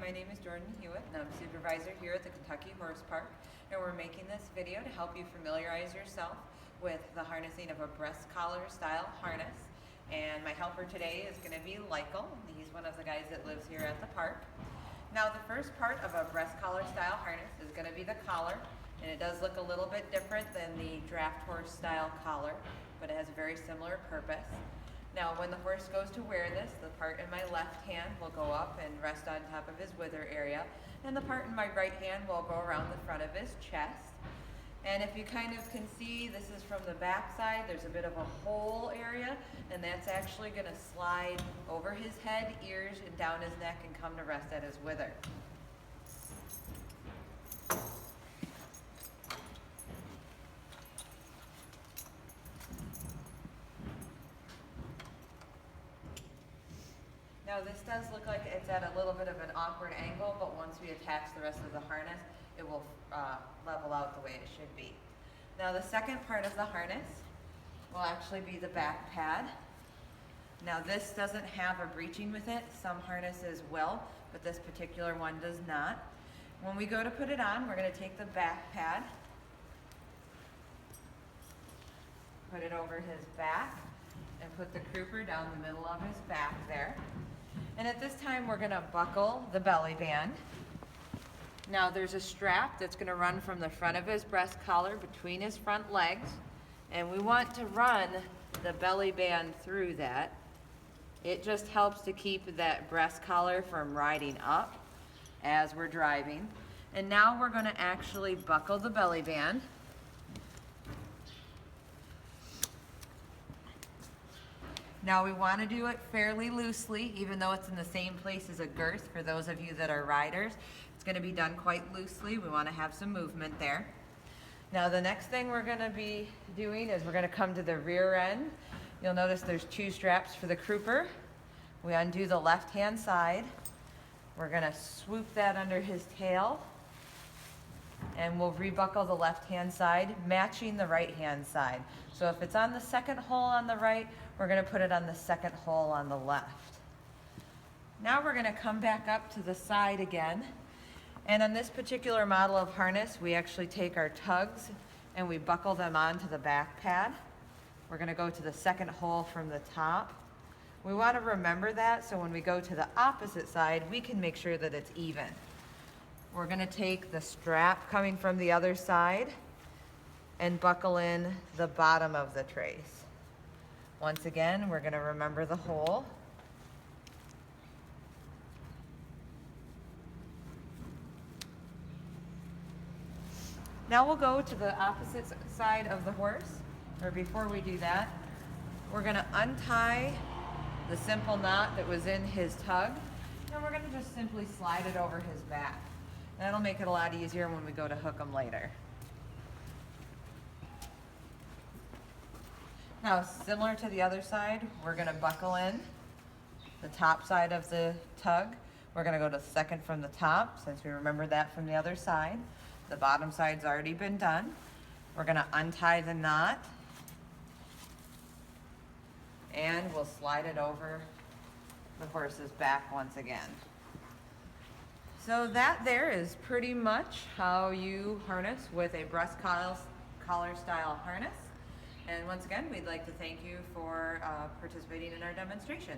my name is Jordan Hewitt and I'm supervisor here at the Kentucky Horse Park, and we're making this video to help you familiarize yourself with the harnessing of a breast collar style harness. And my helper today is going to be Lykel. He's one of the guys that lives here at the park. Now the first part of a breast collar style harness is going to be the collar, and it does look a little bit different than the draft horse style collar, but it has a very similar purpose. Now when the horse goes to wear this, the part in my left hand will go up and rest on top of his wither area, and the part in my right hand will go around the front of his chest. And if you kind of can see, this is from the back side, there's a bit of a hole area, and that's actually going to slide over his head, ears, and down his neck and come to rest at his wither. Now this does look like it's at a little bit of an awkward angle, but once we attach the rest of the harness, it will level out the way it should be. Now the second part of the harness will actually be the back pad. Now this doesn't have a breeching with it. Some harnesses will, but this particular one does not. When we go to put it on, we're going to take the back pad, put it over his back, and put the crupper down the middle of his back there. And at this time we're going to buckle the belly band. Now there's a strap that's going to run from the front of his breast collar between his front legs, and we want to run the belly band through that. It just helps to keep that breast collar from riding up as we're driving. And now we're going to actually buckle the belly band. Now we want to do it fairly loosely, even though it's in the same place as a girth. For those of you that are riders, it's going to be done quite loosely. We want to have some movement there. Now the next thing we're going to be doing is we're going to come to the rear end. You'll notice there's two straps for the crupper. We undo the left-hand side. We're going to swoop that under his tail, and we'll rebuckle the left-hand side, matching the right-hand side. So if it's on the second hole on the right, we're going to put it on the second hole on the left. Now we're going to come back up to the side again. And on this particular model of harness, we actually take our tugs and we buckle them onto the back pad. We're going to go to the second hole from the top. We want to remember that so when we go to the opposite side, we can make sure that it's even. We're going to take the strap coming from the other side and buckle in the bottom of the trace. Once again, we're going to remember the hole. Now we'll go to the opposite side of the horse, or before we do that, we're going to untie the simple knot that was in his tug, and we're going to just simply slide it over his back. That'll make it a lot easier when we go to hook him later. Now, similar to the other side, we're going to buckle in the top side of the tug. We're going to go to second from the top, since we remembered that from the other side. The bottom side's already been done. We're going to untie the knot, and we'll slide it over the horse's back once again. So that there is pretty much how you harness with a breast collar style harness. And once again, we'd like to thank you for participating in our demonstration.